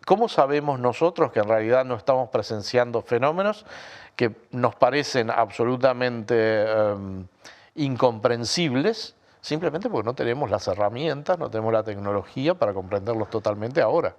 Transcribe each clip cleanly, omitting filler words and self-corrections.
¿cómo sabemos nosotros que en realidad no estamos presenciando fenómenos que nos parecen absolutamente incomprensibles, simplemente porque no tenemos las herramientas, no tenemos la tecnología para comprenderlos totalmente ahora?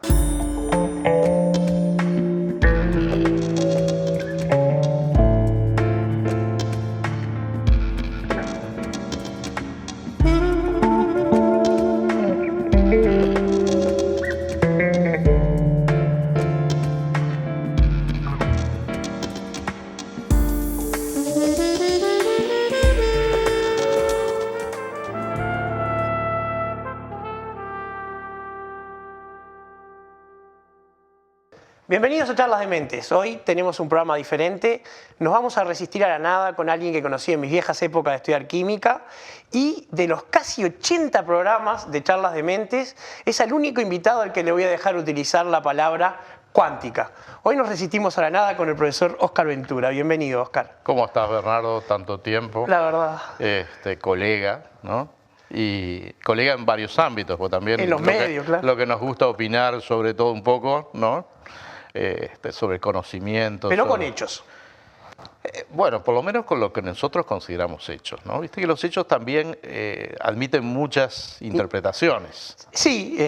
Bienvenidos a Charlas de Mentes. Hoy tenemos un programa diferente. Nos vamos a resistir a la nada con alguien que conocí en mis viejas épocas de estudiar química. Y de los casi 80 programas de Charlas de Mentes, es el único invitado al que le voy a dejar utilizar la palabra cuántica. Hoy nos resistimos a la nada con el profesor Óscar Ventura. Bienvenido, Óscar. ¿Cómo estás, Bernardo? Tanto tiempo. La verdad. Colega, ¿no? Y colega en varios ámbitos, porque también en los medios, claro. Lo que nos gusta opinar sobre todo un poco, ¿no? Sobre conocimientos. Pero sobre... con hechos. Bueno, por lo menos con lo que nosotros consideramos hechos, ¿no? Viste que los hechos también admiten muchas interpretaciones. Sí,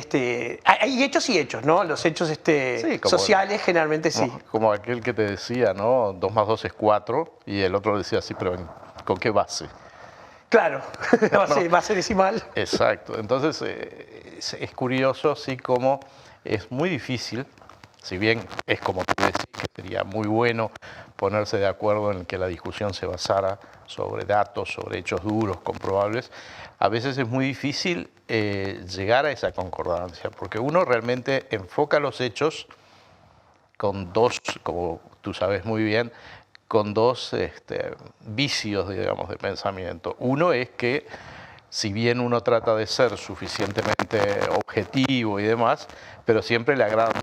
hay hechos y hechos, ¿no? Los hechos sí, sociales generalmente sí. Como aquel que te decía, ¿no? 2 más 2 es 4, y el otro decía, sí, pero ¿con qué base? Claro, base decimal. Exacto. Entonces, es curioso, sí, como es muy difícil. Si bien es como tú decís, que sería muy bueno ponerse de acuerdo en que la discusión se basara sobre datos, sobre hechos duros, comprobables, a veces es muy difícil llegar a esa concordancia, porque uno realmente enfoca los hechos con dos, como tú sabes muy bien, con dos vicios, digamos, de pensamiento. Uno es que, si bien uno trata de ser suficientemente objetivo y demás, pero siempre le agradan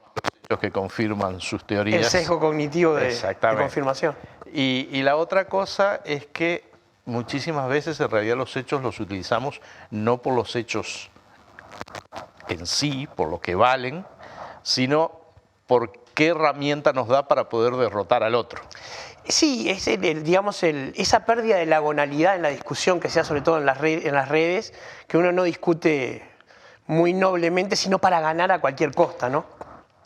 los que confirman sus teorías. El sesgo cognitivo de confirmación. Y la otra cosa es que muchísimas veces en realidad los hechos los utilizamos no por los hechos en sí, por lo que valen, sino por qué herramienta nos da para poder derrotar al otro. Sí, es esa pérdida de lagonalidad en la discusión que se da sobre todo en las redes, que uno no discute muy noblemente, sino para ganar a cualquier costa, ¿no?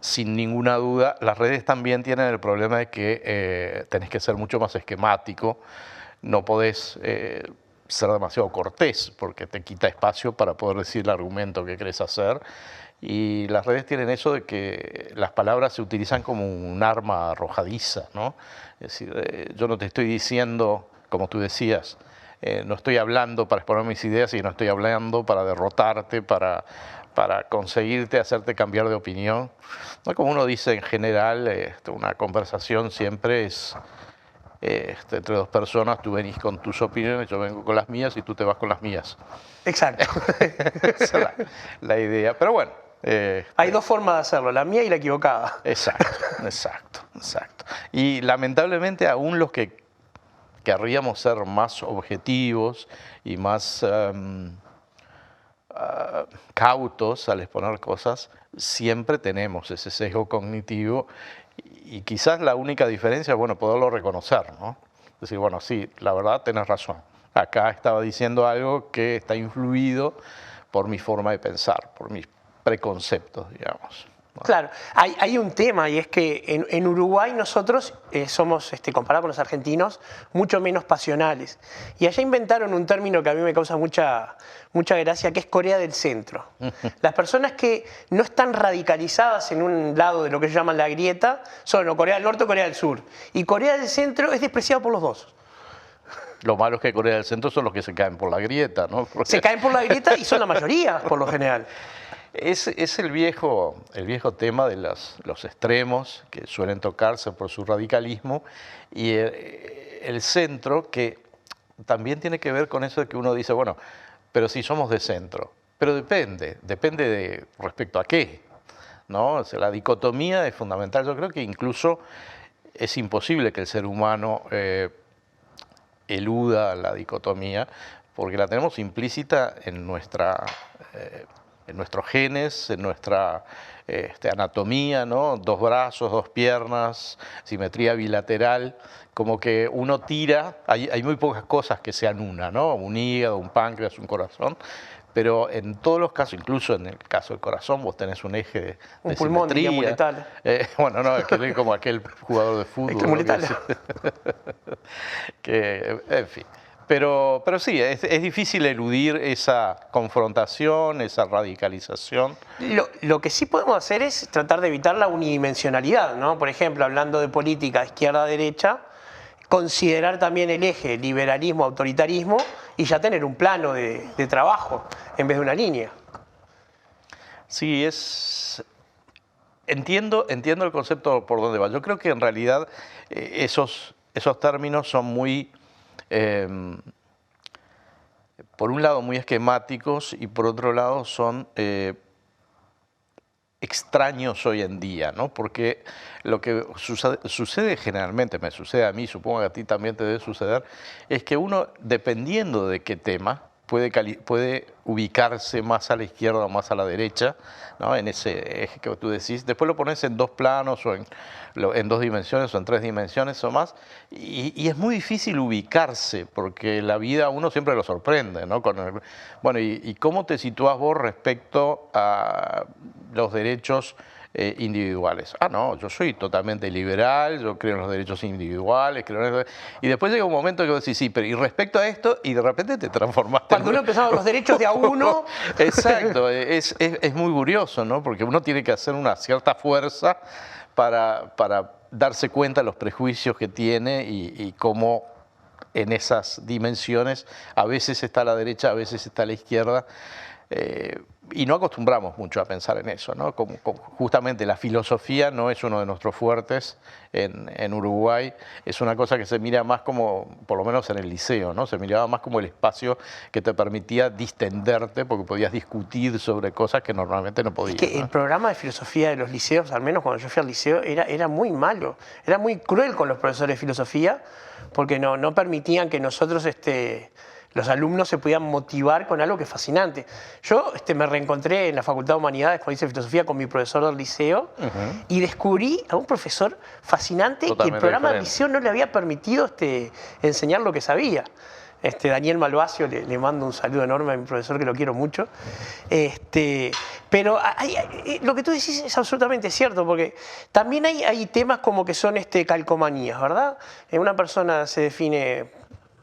Sin ninguna duda, las redes también tienen el problema de que tenés que ser mucho más esquemático, no podés ser demasiado cortés porque te quita espacio para poder decir el argumento que querés hacer, y las redes tienen eso de que las palabras se utilizan como un arma arrojadiza, ¿no? Es decir, yo no te estoy diciendo, como tú decías, no estoy hablando para exponer mis ideas y no estoy hablando para derrotarte, para conseguirte, hacerte cambiar de opinión. ¿No? Como uno dice en general, una conversación siempre es entre dos personas, tú venís con tus opiniones, yo vengo con las mías y tú te vas con las mías. Exacto. Esa es la idea. Pero bueno. Hay dos formas de hacerlo, la mía y la equivocada. Exacto. Y lamentablemente aún los que querríamos ser más objetivos y más cautos al exponer cosas, siempre tenemos ese sesgo cognitivo, y quizás la única diferencia es, bueno, poderlo reconocer, ¿no? Decir, bueno, sí, la verdad tenés razón. Acá estaba diciendo algo que está influido por mi forma de pensar, por mis preconceptos, digamos. Bueno. Claro, hay un tema, y es que en Uruguay nosotros somos, comparado con los argentinos, mucho menos pasionales. Y allá inventaron un término que a mí me causa mucha gracia, que es Corea del Centro. Las personas que no están radicalizadas en un lado de lo que se llama la grieta son o Corea del Norte o Corea del Sur. Y Corea del Centro es despreciado por los dos. Lo malo es que Corea del Centro son los que se caen por la grieta, ¿no? Porque... Se caen por la grieta y son la mayoría, por lo general. Es el viejo tema de los extremos que suelen tocarse por su radicalismo, y el centro, que también tiene que ver con eso de que uno dice, bueno, pero si somos de centro, pero depende de respecto a qué, ¿no? O sea, la dicotomía es fundamental. Yo creo que incluso es imposible que el ser humano eluda la dicotomía, porque la tenemos implícita en nuestra en nuestros genes, en nuestra anatomía, ¿no? 2 brazos, 2 piernas, simetría bilateral, como que uno tira, hay muy pocas cosas que sean una, ¿no? Un hígado, un páncreas, un corazón, pero en todos los casos, incluso en el caso del corazón, vos tenés un eje Un de pulmón, simetría. digamos, letal. Bueno, no, es que es como aquel jugador de fútbol. Es como ¿no? letal. En fin. Pero sí, es difícil eludir esa confrontación, esa radicalización. Lo que sí podemos hacer es tratar de evitar la unidimensionalidad, ¿no? Por ejemplo, hablando de política izquierda-derecha, considerar también el eje liberalismo-autoritarismo y ya tener un plano de trabajo en vez de una línea. Sí, entiendo el concepto por dónde va. Yo creo que en realidad esos términos son muy, por un lado, muy esquemáticos y por otro lado son extraños hoy en día, ¿no? Porque lo que sucede generalmente, me sucede a mí, supongo que a ti también te debe suceder, es que uno, dependiendo de qué tema, puede ubicarse más a la izquierda o más a la derecha, ¿no? En ese eje que tú decís. Después lo pones en 2 planos o en 2 dimensiones o en 3 dimensiones o más, y es muy difícil ubicarse, porque la vida a uno siempre lo sorprende, ¿no? Bueno, ¿y cómo te sitúas vos respecto a los derechos individuales? Ah, no, yo soy totalmente liberal, yo creo en los derechos individuales, y después llega un momento que vos decís, sí, pero y respecto a esto, y de repente te transformaste. Cuando uno empezaba los derechos de a uno. Exacto, es muy curioso, ¿no? Porque uno tiene que hacer una cierta fuerza para darse cuenta de los prejuicios que tiene y cómo en esas dimensiones a veces está a la derecha, a veces está a la izquierda. Y no acostumbramos mucho a pensar en eso, ¿no? Justamente la filosofía no es uno de nuestros fuertes en Uruguay, es una cosa que se mira más como, por lo menos en el liceo, ¿no? Se miraba más como el espacio que te permitía distenderte porque podías discutir sobre cosas que normalmente no podías. Es que el programa de filosofía de los liceos, al menos cuando yo fui al liceo, era muy malo, era muy cruel con los profesores de filosofía porque no permitían que nosotros los alumnos se podían motivar con algo que es fascinante. Yo me reencontré en la Facultad de Humanidades cuando hice filosofía con mi profesor del liceo y descubrí a un profesor fascinante que el programa del liceo no le había permitido enseñar lo que sabía. Daniel Malvacio, le mando un saludo enorme a mi profesor que lo quiero mucho. Pero lo que tú decís es absolutamente cierto, porque también hay temas como que son calcomanías, ¿verdad? Una persona se define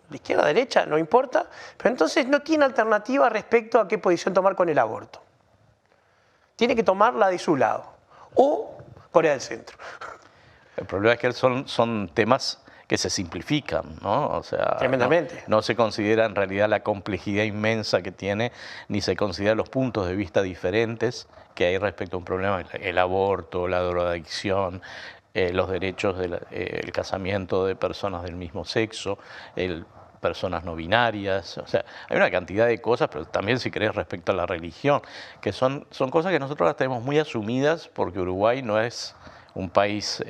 de izquierda a derecha, no importa, pero entonces no tiene alternativa respecto a qué posición tomar con el aborto. Tiene que tomarla de su lado, o Corea del Centro. El problema es que son temas que se simplifican, ¿no? O sea, tremendamente. No se considera en realidad la complejidad inmensa que tiene, ni se considera los puntos de vista diferentes que hay respecto a un problema, el aborto, la drogadicción, los derechos del casamiento de personas del mismo sexo, personas no binarias, o sea, hay una cantidad de cosas, pero también si querés respecto a la religión, que son cosas que nosotros las tenemos muy asumidas porque Uruguay no es un país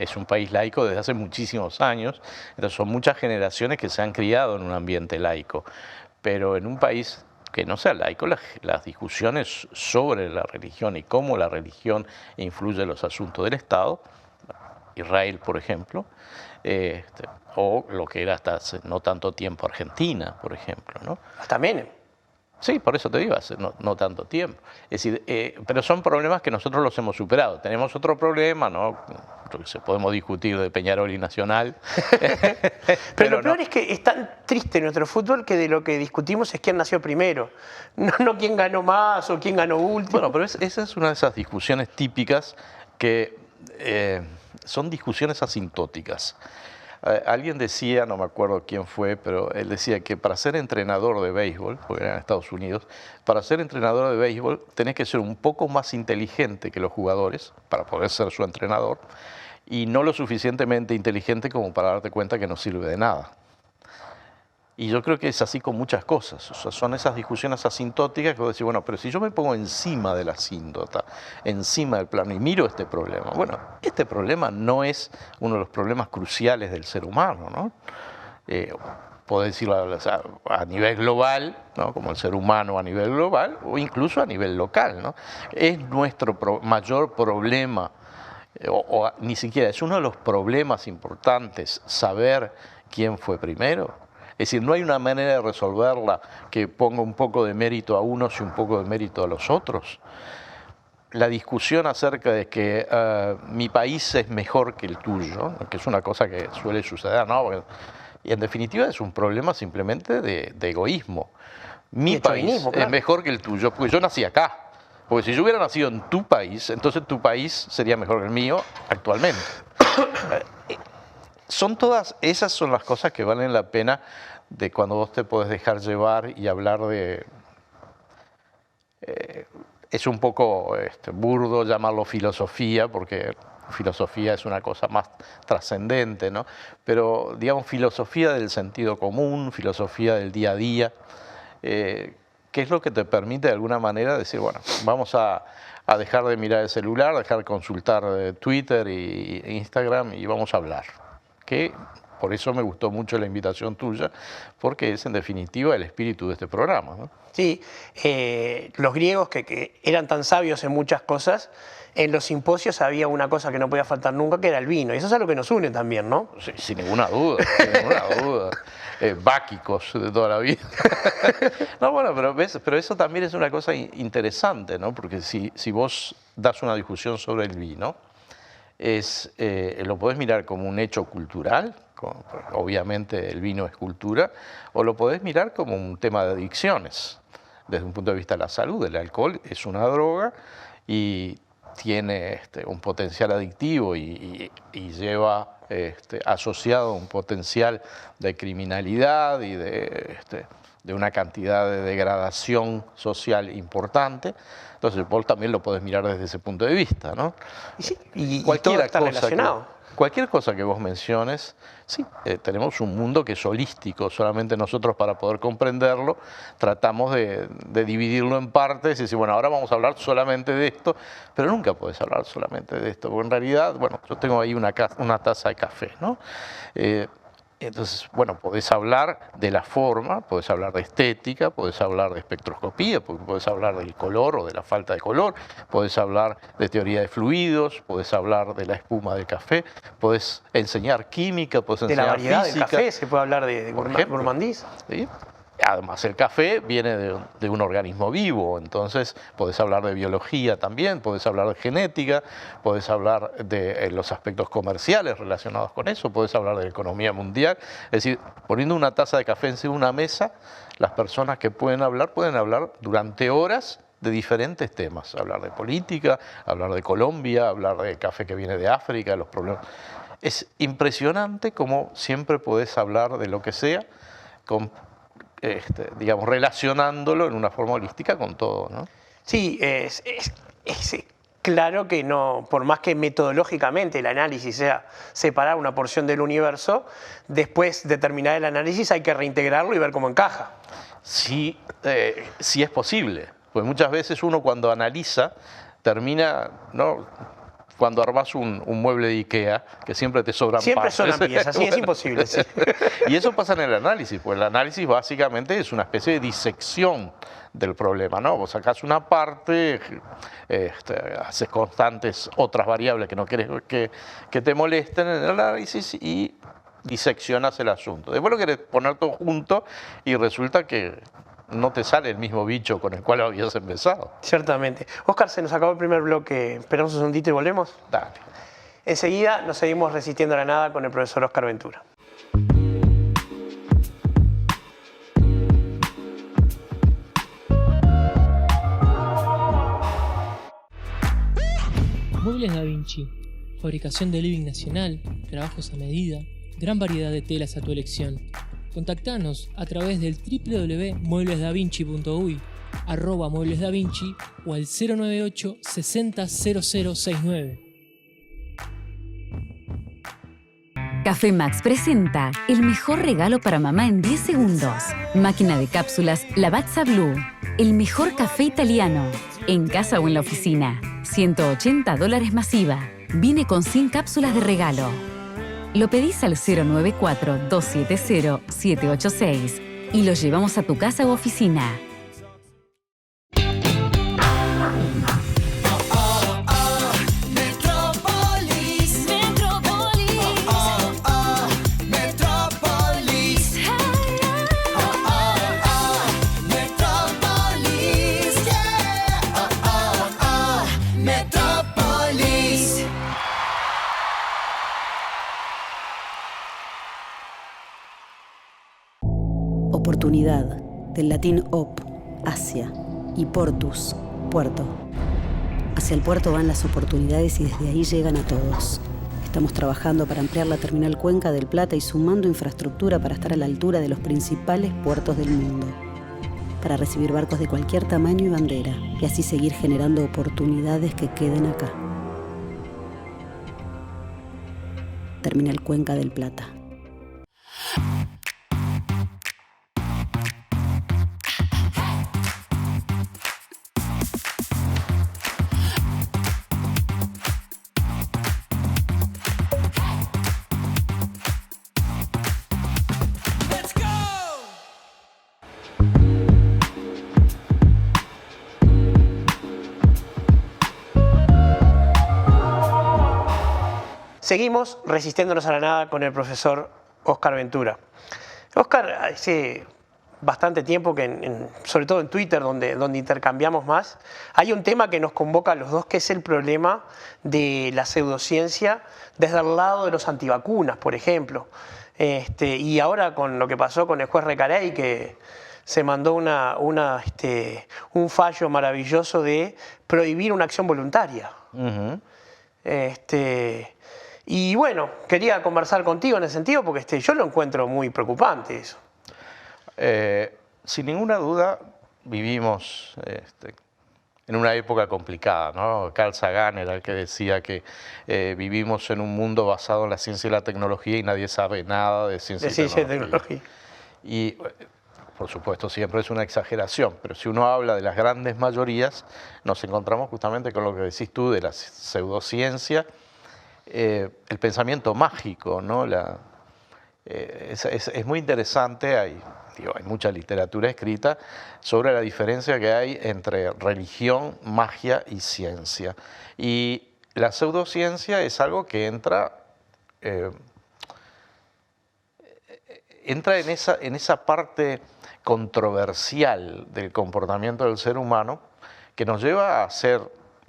laico desde hace muchísimos años, entonces son muchas generaciones que se han criado en un ambiente laico, pero en un país que no sea laico, las discusiones sobre la religión y cómo la religión influye en los asuntos del Estado, Israel, por ejemplo, o lo que era hasta hace no tanto tiempo Argentina, por ejemplo, ¿no? Hasta Menem. Sí, por eso te digo, hace no tanto tiempo. Es decir, pero son problemas que nosotros los hemos superado. Tenemos otro problema, ¿no? Podemos discutir de Peñarol y Nacional. pero lo peor es que es tan triste nuestro fútbol que de lo que discutimos es quién nació primero, no quién ganó más o quién ganó último. Bueno, pero esa es una de esas discusiones típicas que son discusiones asintóticas. Alguien decía, no me acuerdo quién fue, pero él decía que para ser entrenador de béisbol, porque era en Estados Unidos, para ser entrenador de béisbol tenés que ser un poco más inteligente que los jugadores para poder ser su entrenador y no lo suficientemente inteligente como para darte cuenta que no sirve de nada. Y yo creo que es así con muchas cosas. O sea, son esas discusiones asintóticas que vos decís, bueno, pero si yo me pongo encima de la asíntota, encima del plano y miro este problema, bueno, este problema no es uno de los problemas cruciales del ser humano, ¿no? podés decirlo a nivel global, ¿no? Como el ser humano a nivel global, o incluso a nivel local, ¿no? Es nuestro mayor problema, o ni siquiera, es uno de los problemas importantes saber quién fue primero. Es decir, no hay una manera de resolverla que ponga un poco de mérito a unos y un poco de mérito a los otros. La discusión acerca de que mi país es mejor que el tuyo, que es una cosa que suele suceder, ¿no? Porque, y en definitiva es un problema simplemente de egoísmo. Mi país es mejor que el tuyo porque yo nací acá. Porque si yo hubiera nacido en tu país, entonces tu país sería mejor que el mío actualmente. Esas son las cosas que valen la pena de cuando vos te podés dejar llevar y hablar de... es un poco burdo llamarlo filosofía, porque filosofía es una cosa más trascendente, ¿no? Pero, digamos, filosofía del sentido común, filosofía del día a día, que es lo que te permite de alguna manera decir, bueno, vamos a dejar de mirar el celular, dejar de consultar Twitter e Instagram y vamos a hablar. Que por eso me gustó mucho la invitación tuya, porque es en definitiva el espíritu de este programa, ¿no? Sí, los griegos que eran tan sabios en muchas cosas, en los simposios había una cosa que no podía faltar nunca, que era el vino. Y eso es algo que nos une también, ¿no? Sí, sin ninguna duda, sin ninguna duda. Báquicos de toda la vida. No, bueno, pero eso también es una cosa interesante, ¿no? Porque si vos das una discusión sobre el vino, lo podés mirar como un hecho cultural, obviamente el vino es cultura, o lo podés mirar como un tema de adicciones, desde un punto de vista de la salud. El alcohol es una droga y tiene un potencial adictivo y lleva asociado un potencial de criminalidad y de una cantidad de degradación social importante. Entonces vos también lo podés mirar desde ese punto de vista, ¿no? Y todo está relacionado. Cualquier cosa que vos menciones, sí, tenemos un mundo que es holístico, solamente nosotros para poder comprenderlo tratamos de dividirlo en partes y decir, bueno, ahora vamos a hablar solamente de esto, pero nunca podés hablar solamente de esto, porque en realidad, bueno, yo tengo ahí una taza de café, ¿no? Entonces, bueno, podés hablar de la forma, podés hablar de estética, podés hablar de espectroscopía, podés hablar del color o de la falta de color, podés hablar de teoría de fluidos, podés hablar de la espuma del café, podés enseñar química, podés enseñar física. De la variedad del café, se puede hablar de gourmandise. ¿Sí? Además, el café viene de un organismo vivo, entonces podés hablar de biología también, podés hablar de genética, podés hablar de los aspectos comerciales relacionados con eso, podés hablar de la economía mundial. Es decir, poniendo una taza de café encima de una mesa, las personas que pueden hablar durante horas de diferentes temas. Hablar de política, hablar de Colombia, hablar del café que viene de África, de los problemas. Es impresionante cómo siempre podés hablar de lo que sea digamos, relacionándolo en una forma holística con todo, ¿no? Sí, es claro que no, por más que metodológicamente el análisis sea separar una porción del universo, después de terminar el análisis hay que reintegrarlo y ver cómo encaja. Sí, sí es posible, pues muchas veces uno cuando analiza termina, ¿no? Cuando armás un mueble de Ikea, que siempre te sobran siempre piezas. Siempre sobran piezas, sí, es imposible. Sí. Y eso pasa en el análisis, pues el análisis básicamente es una especie de disección del problema, ¿no? Vos sacás una parte, haces constantes otras variables que no querés que te molesten en el análisis y diseccionas el asunto. Después lo querés poner todo junto y resulta que no te sale el mismo bicho con el cual habías empezado. Ciertamente. Óscar, se nos acabó el primer bloque. Esperamos un segundito y volvemos. Dale. Enseguida nos seguimos resistiendo a la nada con el profesor Óscar Ventura. Muebles Da Vinci. Fabricación de living nacional, trabajos a medida, gran variedad de telas a tu elección. Contactanos a través del www.mueblesdavinci.uy, @mueblesdavinci o al 098 60 0069. Café Max presenta el mejor regalo para mamá en 10 segundos. Máquina de cápsulas Lavazza Blue. El mejor café italiano. En casa o en la oficina. $180 masiva. Viene con 100 cápsulas de regalo. Lo pedís al 094-270-786 y lo llevamos a tu casa u oficina. Oportunidad, del latín op, hacia, y portus, puerto. Hacia el puerto van las oportunidades y desde ahí llegan a todos. Estamos trabajando para ampliar la terminal Cuenca del Plata y sumando infraestructura para estar a la altura de los principales puertos del mundo. Para recibir barcos de cualquier tamaño y bandera, y así seguir generando oportunidades que queden acá. Terminal Cuenca del Plata. Seguimos resistiéndonos a la nada con el profesor Óscar Ventura. Óscar, hace bastante tiempo que, sobre todo en Twitter, donde intercambiamos más, hay un tema que nos convoca a los dos, que es el problema de la pseudociencia desde el lado de los antivacunas, por ejemplo. Y ahora con lo que pasó con el juez Recarey, que se mandó un fallo maravilloso de prohibir una acción voluntaria. Y bueno, quería conversar contigo en ese sentido porque yo lo encuentro muy preocupante eso. Sin ninguna duda vivimos en una época complicada, ¿no? Carl Sagan era el que decía que vivimos en un mundo basado en la ciencia y la tecnología y nadie sabe nada de ciencia y tecnología. Y por supuesto siempre es una exageración, pero si uno habla de las grandes mayorías, nos encontramos justamente con lo que decís tú de la pseudociencia, el pensamiento mágico, ¿no? Es muy interesante, hay mucha literatura escrita sobre la diferencia que hay entre religión, magia y ciencia. Y la pseudociencia es algo que entra en esa parte controversial del comportamiento del ser humano que nos lleva a ser,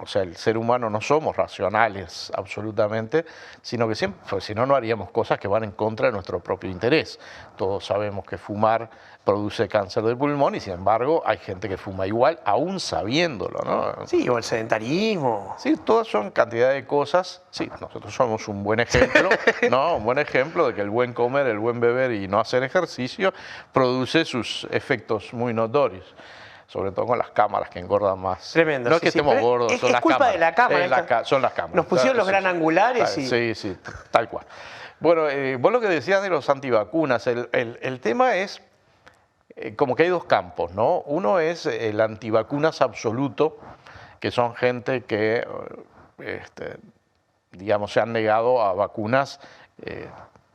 o sea, el ser humano no somos racionales absolutamente, sino que siempre, pues, si no, no haríamos cosas que van en contra de nuestro propio interés. Todos sabemos que fumar produce cáncer del pulmón y sin embargo hay gente que fuma igual, aún sabiéndolo, ¿no? Sí, o el sedentarismo. Sí, todas son cantidad de cosas. Sí, nosotros somos un buen ejemplo, ¿no? Un buen ejemplo de que el buen comer, el buen beber y no hacer ejercicio produce sus efectos muy notorios. Sobre todo con las cámaras que engordan más. Tremendo. No es que estemos gordos, son las cámaras. Es culpa de la cámara. Son las cámaras. Nos pusieron los gran angulares y... Sí, tal cual. Bueno, vos lo que decías de los antivacunas, el tema es como que hay dos campos, ¿no? Uno es el antivacunas absoluto, que son gente que, digamos, se han negado a vacunas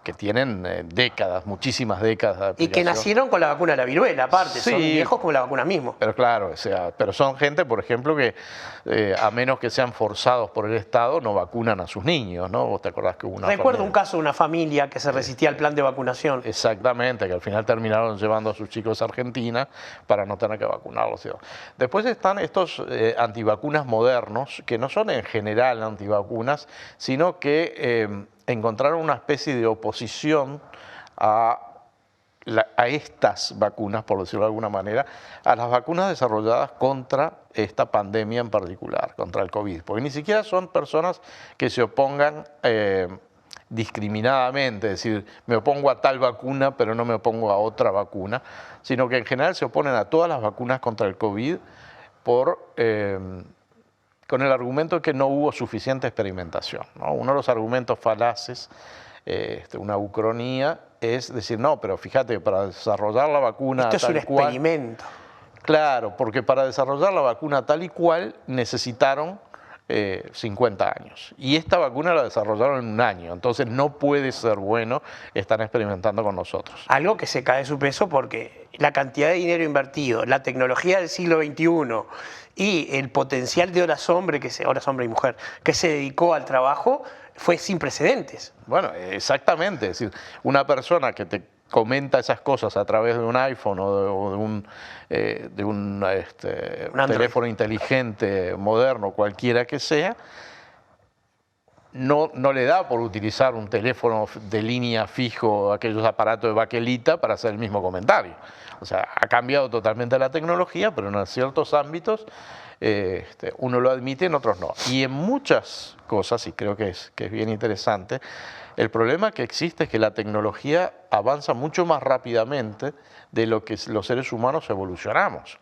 que tienen décadas, muchísimas décadas de aplicación. Y que nacieron con la vacuna de la viruela, aparte, sí, son viejos como la vacuna mismo. Pero claro, o sea, pero son gente, por ejemplo, que a menos que sean forzados por el Estado, no vacunan a sus niños, ¿no? ¿Vos te acordás que hubo una Recuerdo familia? un caso de una familia que se resistía al plan de vacunación. Exactamente, que al final terminaron llevando a sus chicos a Argentina para no tener que vacunarlos. Después están estos antivacunas modernos, que no son en general antivacunas, sino que encontraron una especie de oposición a estas vacunas, por decirlo de alguna manera, a las vacunas desarrolladas contra esta pandemia en particular, contra el COVID. Porque ni siquiera son personas que se opongan discriminadamente, es decir, me opongo a tal vacuna, pero no me opongo a otra vacuna, sino que en general se oponen a todas las vacunas contra el COVID con el argumento de que no hubo suficiente experimentación, ¿no? Uno de los argumentos falaces, una ucronía, es decir, no, pero fíjate, para desarrollar la vacuna Esto es un experimento. Claro, porque para desarrollar la vacuna tal y cual necesitaron 50 años. Y esta vacuna la desarrollaron en un año, entonces no puede ser bueno, están experimentando con nosotros. Algo que se cae de su peso porque la cantidad de dinero invertido, la tecnología del siglo XXI y el potencial de horas hombre y mujer, que se dedicó al trabajo, fue sin precedentes. Bueno, exactamente, es decir, una persona que te comenta esas cosas a través de un iPhone o de un teléfono inteligente, moderno, cualquiera que sea, no le da por utilizar un teléfono de línea fijo, aquellos aparatos de baquelita para hacer el mismo comentario. O sea, ha cambiado totalmente la tecnología, pero en ciertos ámbitos uno lo admite, en otros no. Y en muchas cosas, y creo que es bien interesante, el problema que existe es que la tecnología avanza mucho más rápidamente de lo que los seres humanos evolucionamos.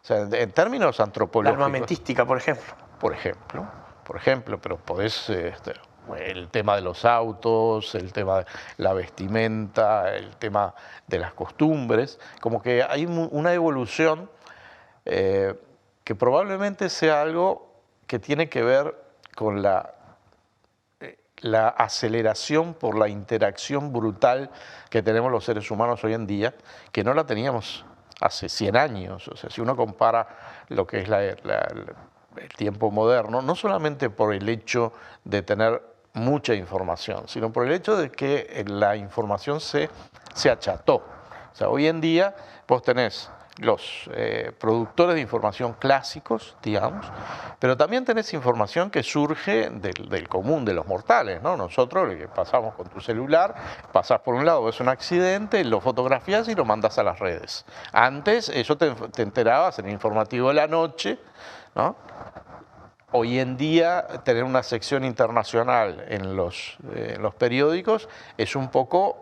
O sea, en términos antropológicos. La armamentística, por ejemplo. Por ejemplo, pero podés, el tema de los autos, el tema de la vestimenta, el tema de las costumbres, como que hay una evolución que probablemente sea algo que tiene que ver con la aceleración por la interacción brutal que tenemos los seres humanos hoy en día, que no la teníamos hace 100 años. O sea, si uno compara lo que es el tiempo moderno, no solamente por el hecho de tener mucha información, sino por el hecho de que la información se acható. O sea, hoy en día vos tenés los productores de información clásicos, digamos, pero también tenés información que surge del común de los mortales, ¿no? Nosotros, que pasamos con tu celular, pasás por un lado, ves un accidente, lo fotografías y lo mandas a las redes. Antes eso te enterabas en el informativo de la noche, ¿no? Hoy en día tener una sección internacional en los periódicos es un poco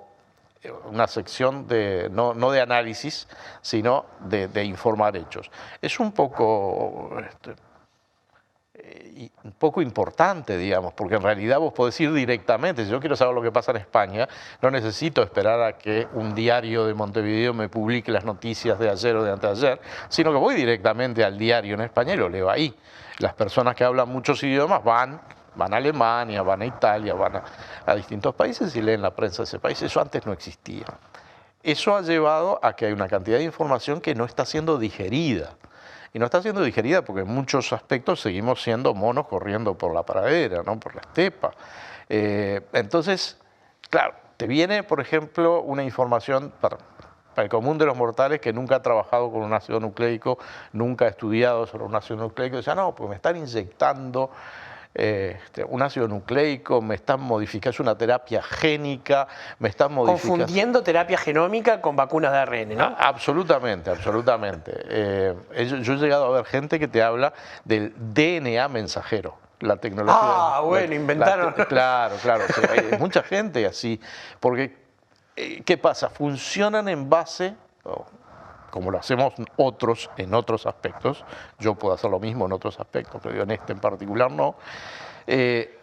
una sección no de análisis, sino de informar hechos. Es un poco importante, digamos, porque en realidad vos podés ir directamente. Si yo quiero saber lo que pasa en España, no necesito esperar a que un diario de Montevideo me publique las noticias de ayer o de anteayer, sino que voy directamente al diario en España y lo leo ahí. Las personas que hablan muchos idiomas van a Alemania, van a Italia, van a distintos países y leen la prensa de ese país. Eso antes no existía. Eso ha llevado a que hay una cantidad de información que no está siendo digerida. Y no está siendo digerida porque en muchos aspectos seguimos siendo monos corriendo por la pradera, ¿no? Por la estepa. Entonces, claro, te viene, por ejemplo, una información para el común de los mortales que nunca ha trabajado con un ácido nucleico, nunca ha estudiado sobre un ácido nucleico, y dice, no, pues me están inyectando un ácido nucleico, me están modificando, es una terapia génica, me están modificando. Confundiendo terapia genómica con vacunas de ARN, ¿no? Absolutamente, absolutamente. Yo he llegado a ver gente que te habla del DNA mensajero. La tecnología. Ah, bueno, inventaron. Claro, sí, hay mucha gente así, porque ¿qué pasa? Funcionan en base, como lo hacemos otros en otros aspectos, yo puedo hacer lo mismo en otros aspectos, pero en este en particular no,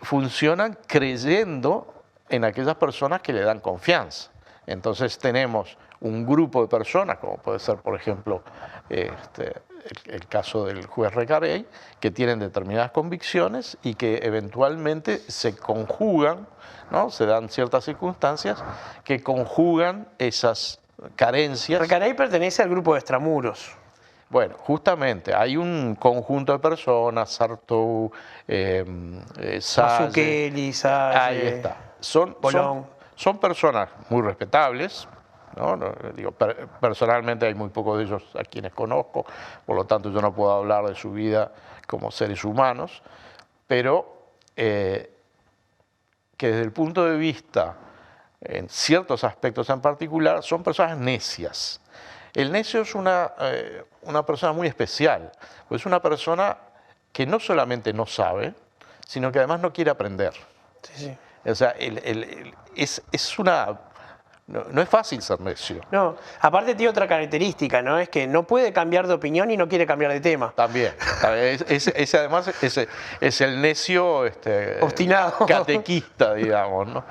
funcionan creyendo en aquellas personas que le dan confianza. Entonces tenemos un grupo de personas, como puede ser, por ejemplo, el caso del juez Recarey, que tienen determinadas convicciones y que eventualmente se conjugan, ¿no? Se dan ciertas circunstancias que conjugan esas carencias. Recarey pertenece al grupo de extramuros. Bueno, justamente, hay un conjunto de personas, Sartou, Mazzucchelli, Sage, ahí está. Son personas muy respetables, ¿no? Digo, personalmente hay muy pocos de ellos a quienes conozco, por lo tanto yo no puedo hablar de su vida como seres humanos, pero que desde el punto de vista, en ciertos aspectos en particular, son personas necias. El necio es una persona muy especial, pues es una persona que no solamente no sabe, sino que además no quiere aprender. Sí. O sea, no es fácil ser necio. No, aparte tiene otra característica, ¿no? Es que no puede cambiar de opinión y no quiere cambiar de tema. También. Ese además es el necio obstinado, catequista, digamos, ¿no?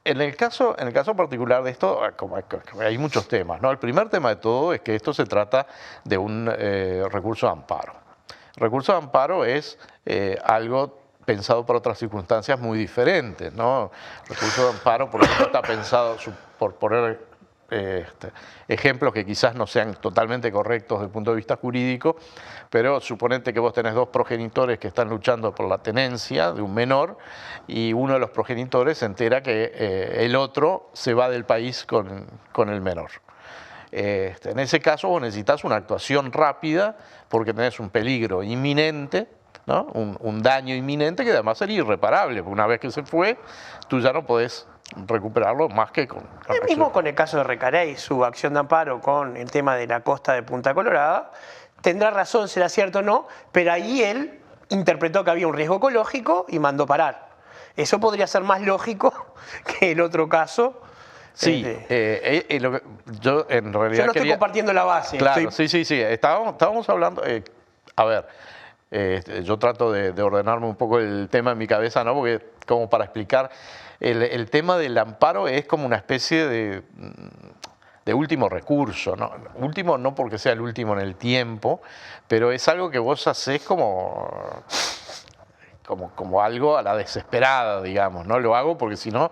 En el caso particular de esto, como hay muchos temas, ¿no? El primer tema de todo es que esto se trata de un recurso de amparo. Recurso de amparo es algo pensado para otras circunstancias muy diferentes, ¿no? Recurso de amparo, por ejemplo, está pensado, por poner ejemplos que quizás no sean totalmente correctos desde el punto de vista jurídico, pero suponete que vos tenés dos progenitores que están luchando por la tenencia de un menor y uno de los progenitores se entera que el otro se va del país con el menor. En ese caso vos necesitas una actuación rápida porque tenés un peligro inminente, ¿no? Un daño inminente que además sería irreparable, porque una vez que se fue, tú ya no podés recuperarlo más que con... El mismo con el caso de Recarey, su acción de amparo con el tema de la costa de Punta Colorada, tendrá razón, será cierto o no, pero ahí él interpretó que había un riesgo ecológico y mandó parar. Eso podría ser más lógico que el otro caso. Sí, yo en realidad yo no estoy compartiendo la base. Claro, sí. Estábamos hablando... a ver, yo trato de ordenarme un poco el tema en mi cabeza, ¿no? Porque como para explicar, el tema del amparo es como una especie de último recurso, ¿no? Último no porque sea el último en el tiempo, pero es algo que vos hacés como algo a la desesperada, digamos, ¿no? Lo hago porque si no...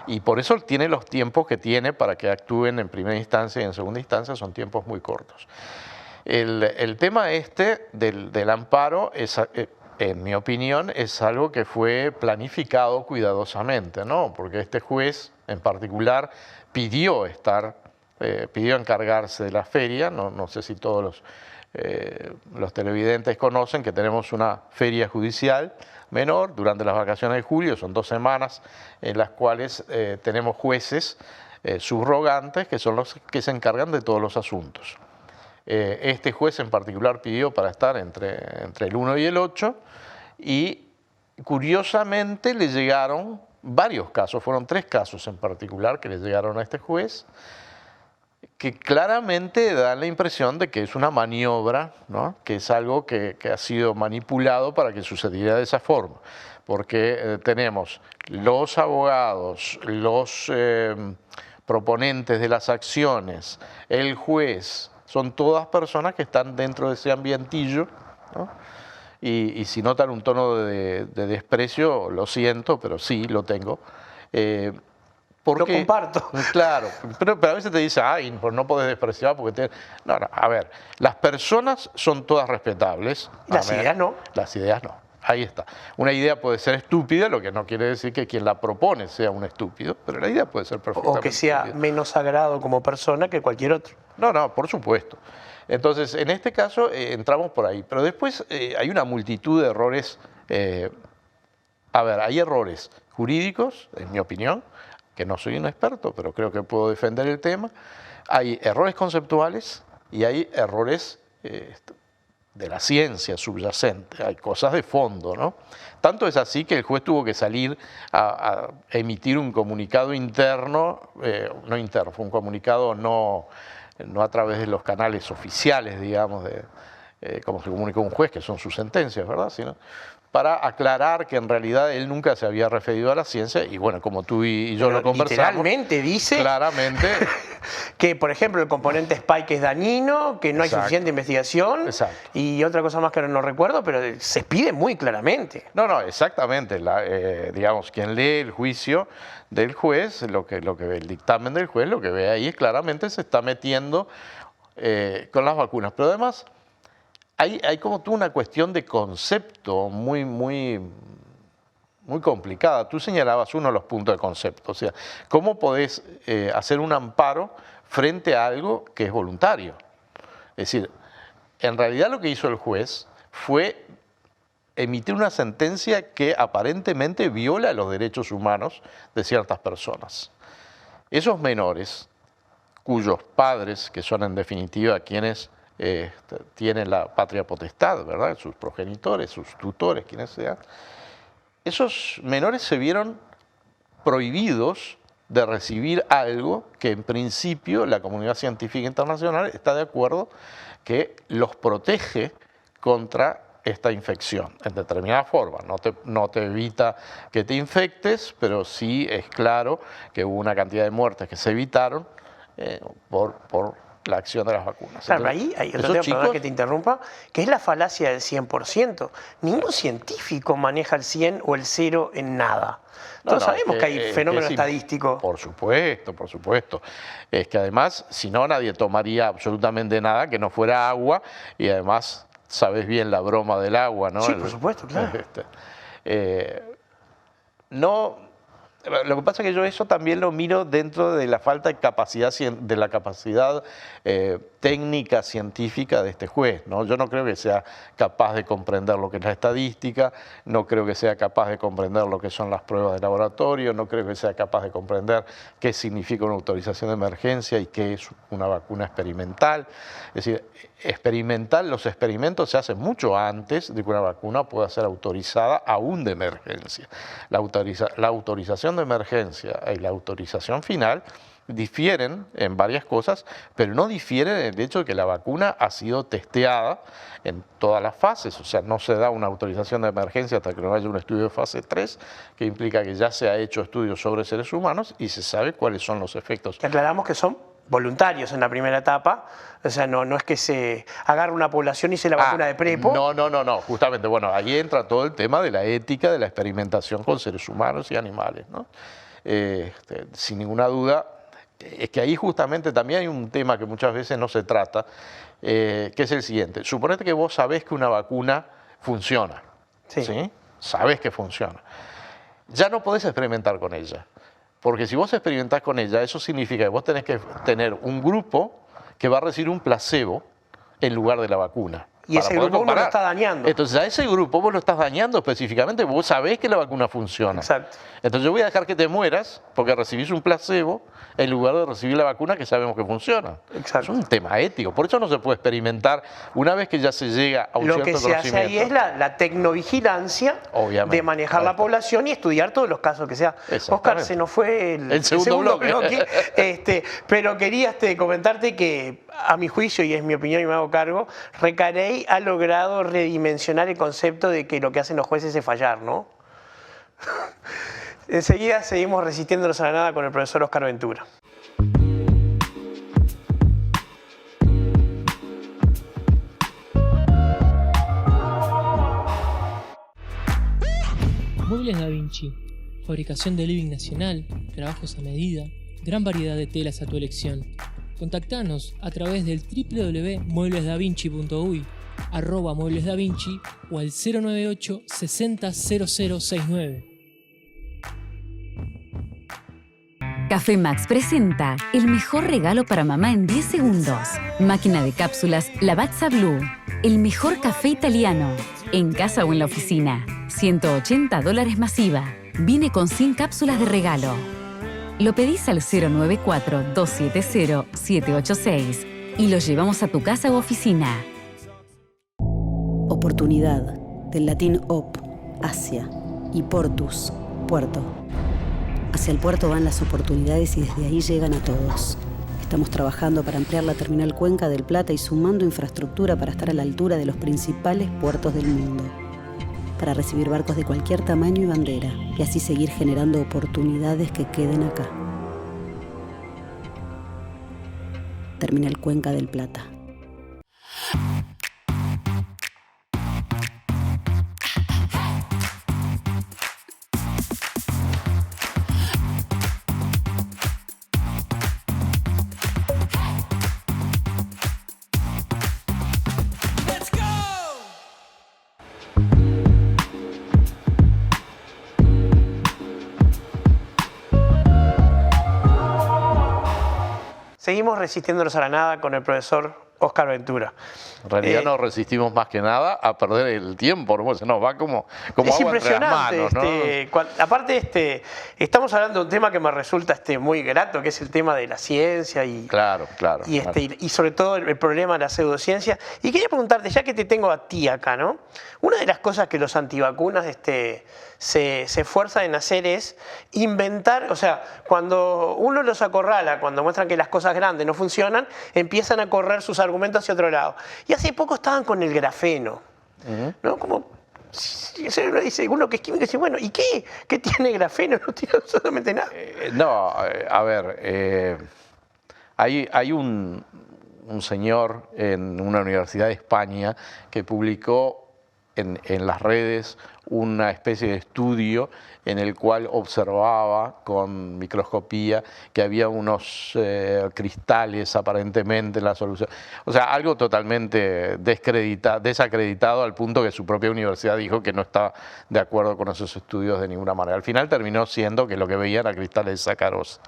Y por eso tiene los tiempos que tiene para que actúen en primera instancia y en segunda instancia, son tiempos muy cortos. El tema del amparo, en mi opinión, es algo que fue planificado cuidadosamente, ¿no? Porque este juez en particular pidió encargarse de la feria, no sé si todos los televidentes conocen que tenemos una feria judicial menor durante las vacaciones de julio, son 2 semanas en las cuales tenemos jueces subrogantes que son los que se encargan de todos los asuntos. Este juez en particular pidió para estar entre el 1 y el 8 y curiosamente le llegaron varios casos, fueron 3 casos en particular que le llegaron a este juez, que claramente dan la impresión de que es una maniobra, ¿no? Que es algo que ha sido manipulado para que sucediera de esa forma. Porque tenemos los abogados, los proponentes de las acciones, el juez, son todas personas que están dentro de ese ambientillo, ¿no? Y si notan un tono de desprecio, lo siento, pero sí, lo tengo. Lo comparto. Claro, pero a veces te dice, ay, pues no podés despreciar porque No, a ver, las personas son todas respetables. Las ideas no. Las ideas no, ahí está. Una idea puede ser estúpida, lo que no quiere decir que quien la propone sea un estúpido, pero la idea puede ser perfectamente o que sea estúpida. Menos sagrado como persona que cualquier otro. No, por supuesto. Entonces, en este caso entramos por ahí, pero después hay una multitud de errores. Hay errores jurídicos, en mi opinión, que no soy un experto, pero creo que puedo defender el tema. Hay errores conceptuales y hay errores de la ciencia subyacente, hay cosas de fondo, ¿no? Tanto es así que el juez tuvo que salir a emitir un comunicado interno, no interno, fue un comunicado no a través de los canales oficiales, digamos, como se comunica un juez, que son sus sentencias, ¿verdad? Sino para aclarar que en realidad él nunca se había referido a la ciencia y bueno, como tú y yo lo conversamos. Literalmente dice claramente que, por ejemplo, el componente spike es dañino, que no hay suficiente investigación. Exacto. Y otra cosa más que no recuerdo, pero se pide muy claramente. No, exactamente. Digamos, quien lee el juicio del juez, lo que ve el dictamen del juez, lo que ve ahí es claramente se está metiendo con las vacunas. Pero además hay como tú una cuestión de concepto muy complicada. Tú señalabas uno de los puntos de concepto. O sea, ¿cómo podés hacer un amparo frente a algo que es voluntario? Es decir, en realidad lo que hizo el juez fue emitir una sentencia que aparentemente viola los derechos humanos de ciertas personas. Esos menores, cuyos padres, que son en definitiva quienes tienen la patria potestad, ¿verdad? Sus progenitores, sus tutores, quienes sean, esos menores se vieron prohibidos de recibir algo que en principio la comunidad científica internacional está de acuerdo que los protege contra esta infección en determinada forma. No te evita que te infectes, pero sí es claro que hubo una cantidad de muertes que se evitaron por la acción de las vacunas. Claro, Entonces, ahí hay otro esos tema, chicos, perdón que te interrumpa, que es la falacia del 100%. Ningún científico maneja el 100 o el 0 en nada. Todos sabemos que hay fenómeno estadístico. Por supuesto, por supuesto. Es que además, si no, nadie tomaría absolutamente nada que no fuera agua, y además sabes bien la broma del agua, ¿no? Sí, por supuesto, claro. No, lo que pasa es que yo eso también lo miro dentro de la falta de capacidad, de la capacidad técnica, científica de este juez, ¿no? Yo no creo que sea capaz de comprender lo que es la estadística, no creo que sea capaz de comprender lo que son las pruebas de laboratorio, no creo que sea capaz de comprender qué significa una autorización de emergencia y qué es una vacuna experimental. Es decir, los experimentos se hacen mucho antes de que una vacuna pueda ser autorizada aún de emergencia. La autorización de emergencia y la autorización final difieren en varias cosas, pero no difieren en el hecho de que la vacuna ha sido testeada en todas las fases. O sea, no se da una autorización de emergencia hasta que no haya un estudio de fase 3, que implica que ya se ha hecho estudios sobre seres humanos y se sabe cuáles son los efectos. Que aclaramos que son voluntarios en la primera etapa, o sea, no es que se agarre una población y se la vacuna de prepo. No, justamente, bueno, ahí entra todo el tema de la ética de la experimentación con seres humanos y animales, ¿no? Sin ninguna duda, es que ahí justamente también hay un tema que muchas veces no se trata, que es el siguiente. Suponete que vos sabés que una vacuna funciona, ¿sí? Sabés que funciona. Ya no podés experimentar con ella, porque si vos experimentás con ella, eso significa que vos tenés que tener un grupo que va a recibir un placebo en lugar de la vacuna. Y ese grupo uno lo está dañando. Entonces a ese grupo vos lo estás dañando específicamente, vos sabés que la vacuna funciona. Exacto. Entonces yo voy a dejar que te mueras porque recibís un placebo en lugar de recibir la vacuna que sabemos que funciona. Exacto. Es un tema ético, por eso no se puede experimentar una vez que ya se llega a un cierto conocimiento. Lo que se hace ahí es la tecnovigilancia de manejar la población y estudiar todos los casos que sea. Oscar, se nos fue el segundo bloque, pero quería comentarte que, a mi juicio, y es mi opinión y me hago cargo, Recarey ha logrado redimensionar el concepto de que lo que hacen los jueces es fallar, ¿no? Enseguida seguimos resistiéndonos a la nada con el profesor Oscar Ventura. Muebles Da Vinci, fabricación de living nacional, trabajos a medida, gran variedad de telas a tu elección. Contactanos a través del www.mueblesdavinci.uy, @mueblesdavinci o al 098 60 0069. Café Max presenta el mejor regalo para mamá en 10 segundos. Máquina de cápsulas Lavazza Blue. El mejor café italiano. En casa o en la oficina. $180 masiva. Viene con 100 cápsulas de regalo. Lo pedís al 094-270-786 y lo llevamos a tu casa u oficina. Oportunidad, del latín op, hacia, y portus, puerto. Hacia el puerto van las oportunidades y desde ahí llegan a todos. Estamos trabajando para ampliar la terminal Cuenca del Plata y sumando infraestructura para estar a la altura de los principales puertos del mundo. Para recibir barcos de cualquier tamaño y bandera y así seguir generando oportunidades que queden acá. Terminal Cuenca del Plata. Seguimos resistiéndonos a la nada con el profesor Oscar Ventura. En realidad nos resistimos más que nada a perder el tiempo, ¿no? Se nos va como es agua entre las impresionante. manos, ¿no? Aparte, estamos hablando de un tema que me resulta muy grato, que es el tema de la ciencia y, claro. y sobre todo el problema de la pseudociencia. Y quería preguntarte, ya que te tengo a ti acá, ¿no? Una de las cosas que los antivacunas se esfuerzan en hacer es inventar, o sea, cuando uno los acorrala, cuando muestran que las cosas grandes no funcionan, empiezan a correr sus argumentos hacia otro lado. Y hace poco estaban con el grafeno, ¿no? Como uno que es químico dice, bueno, ¿y qué? ¿Qué tiene grafeno? No tiene absolutamente nada. No, a ver, hay un un señor en una universidad de España que publicó en las redes una especie de estudio en el cual observaba con microscopía que había unos cristales aparentemente en la solución. O sea, algo totalmente desacreditado al punto que su propia universidad dijo que no está de acuerdo con esos estudios de ninguna manera. Al final terminó siendo que lo que veían era cristales de sacarosa.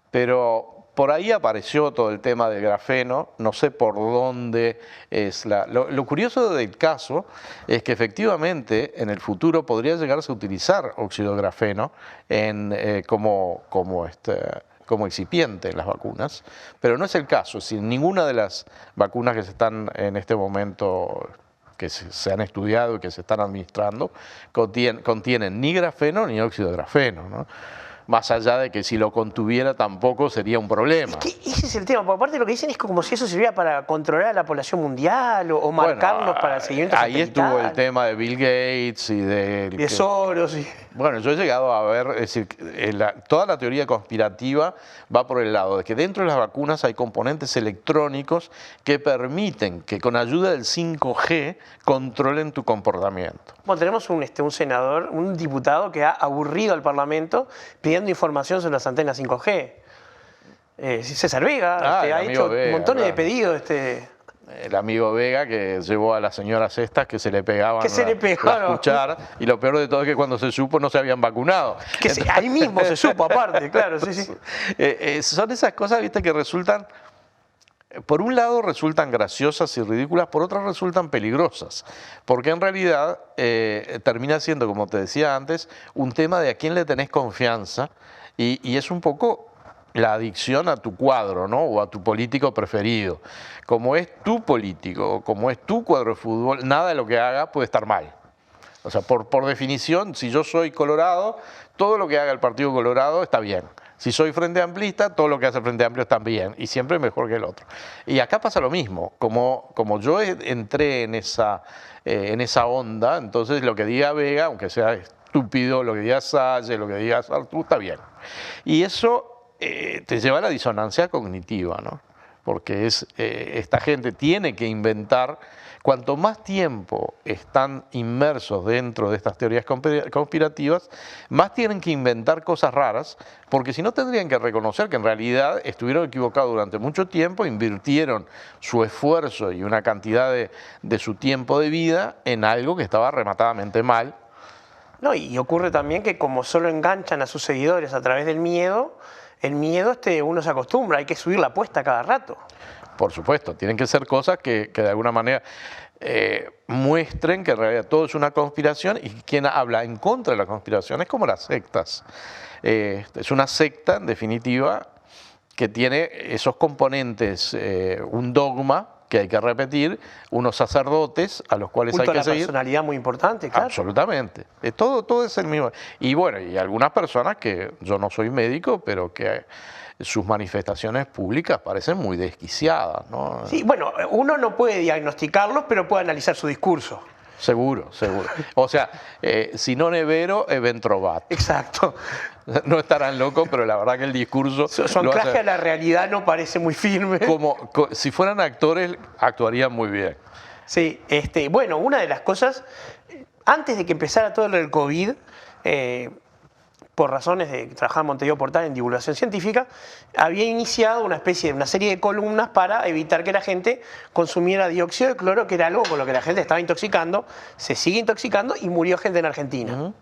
Pero por ahí apareció todo el tema del grafeno, no sé por dónde es lo curioso del caso es que efectivamente en el futuro podría llegarse a utilizar óxido de grafeno como excipiente en las vacunas, pero no es el caso. Si ninguna de las vacunas que se están en este momento que se han estudiado y que se están administrando contienen ni grafeno ni óxido de grafeno, ¿no? Más allá de que si lo contuviera tampoco sería un problema. Es que ese es el tema, porque aparte lo que dicen es como si eso sirviera para controlar a la población mundial o marcarnos para el seguimiento ahí satelital. estuvo el tema de Bill Gates y de Soros. Bueno, yo he llegado a ver, es decir, toda la teoría conspirativa va por el lado de que dentro de las vacunas hay componentes electrónicos que permiten que con ayuda del 5G controlen tu comportamiento. Bueno, tenemos un senador, un diputado que ha aburrido al Parlamento pidiendo información sobre las antenas 5G. César Vega ha hecho montones de pedidos. El amigo Vega que llevó a las señoras estas que se le pegaban las cucharas, y lo peor de todo es que cuando se supo no se habían vacunado. Ahí mismo se supo aparte, claro, sí. Son esas cosas, viste, que resultan, por un lado resultan graciosas y ridículas, por otro resultan peligrosas, porque en realidad termina siendo, como te decía antes, un tema de a quién le tenés confianza y es un poco la adicción a tu cuadro, ¿no? O a tu político preferido. Como es tu político, como es tu cuadro de fútbol, nada de lo que haga puede estar mal. O sea, por definición, si yo soy colorado, todo lo que haga el Partido Colorado está bien. Si soy Frente Amplista, todo lo que hace el Frente Amplio está bien y siempre mejor que el otro. Y acá pasa lo mismo. Como yo entré en esa onda, entonces lo que diga Vega, aunque sea estúpido, lo que diga Salle, lo que diga Sartú, está bien. Y eso te lleva a la disonancia cognitiva, ¿no? Porque esta gente tiene que inventar, cuanto más tiempo están inmersos dentro de estas teorías conspirativas, más tienen que inventar cosas raras, porque si no tendrían que reconocer que en realidad estuvieron equivocados durante mucho tiempo, invirtieron su esfuerzo y una cantidad de su tiempo de vida en algo que estaba rematadamente mal. No, y ocurre también que como solo enganchan a sus seguidores a través del miedo, el miedo uno se acostumbra, hay que subir la apuesta cada rato. Por supuesto, tienen que ser cosas que de alguna manera muestren que en realidad todo es una conspiración, y quien habla en contra de la conspiración es como las sectas. Es una secta, en definitiva, que tiene esos componentes, un dogma que hay que repetir, unos sacerdotes a los cuales hay que seguir. Una personalidad muy importante, claro. Absolutamente. Todo es el mismo. Y bueno, y algunas personas que, yo no soy médico, pero que sus manifestaciones públicas parecen muy desquiciadas, ¿no? Sí, bueno, uno no puede diagnosticarlos, pero puede analizar su discurso. Seguro. O sea, si no nevero, eventrobat. Exacto. No estarán locos, pero la verdad que el discurso... Su anclaje a la realidad no parece muy firme. Si fueran actores, actuarían muy bien. Sí, bueno, una de las cosas, antes de que empezara todo el COVID, por razones de que trabajaba en Montevideo Portal en divulgación científica, había iniciado una serie de columnas para evitar que la gente consumiera dióxido de cloro, que era algo con lo que la gente estaba intoxicando, se sigue intoxicando y murió gente en Argentina.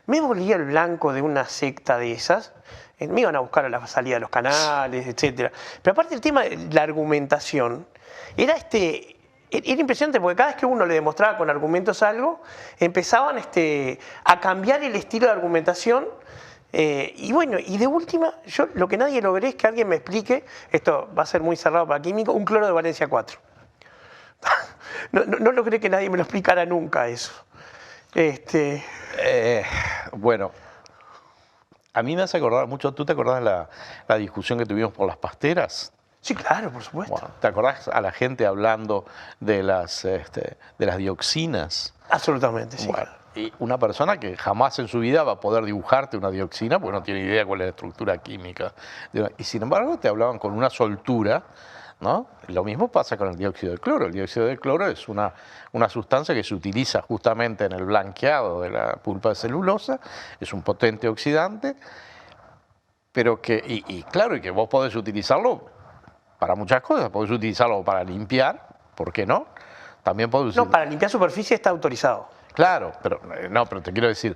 Me volví el blanco de una secta de esas, me iban a buscar a la salida de los canales, etc. Pero aparte el tema de la argumentación, era impresionante porque cada vez que uno le demostraba con argumentos algo, empezaban a cambiar el estilo de argumentación. Y bueno, y de última, yo lo que nadie logré es que alguien me explique, esto va a ser muy cerrado para químico, un cloro de valencia 4. No logré que nadie me lo explicara nunca eso. Bueno, a mí me hace acordar mucho, ¿tú te acordás la discusión que tuvimos por las pasteras? Sí, claro, por supuesto. Bueno, ¿te acordás a la gente hablando de las dioxinas? Absolutamente, sí. Bueno, y una persona que jamás en su vida va a poder dibujarte una dioxina porque no tiene idea cuál es la estructura química. Y sin embargo te hablaban con una soltura ¿no? Lo mismo pasa con el dióxido de cloro. El dióxido de cloro es una sustancia que se utiliza justamente en el blanqueado de la pulpa de celulosa, es un potente oxidante, pero que, y claro, y que vos podés utilizarlo para muchas cosas, podés utilizarlo para limpiar, ¿por qué no? También podés No, para limpiar superficie está autorizado. Claro, pero no, pero te quiero decir,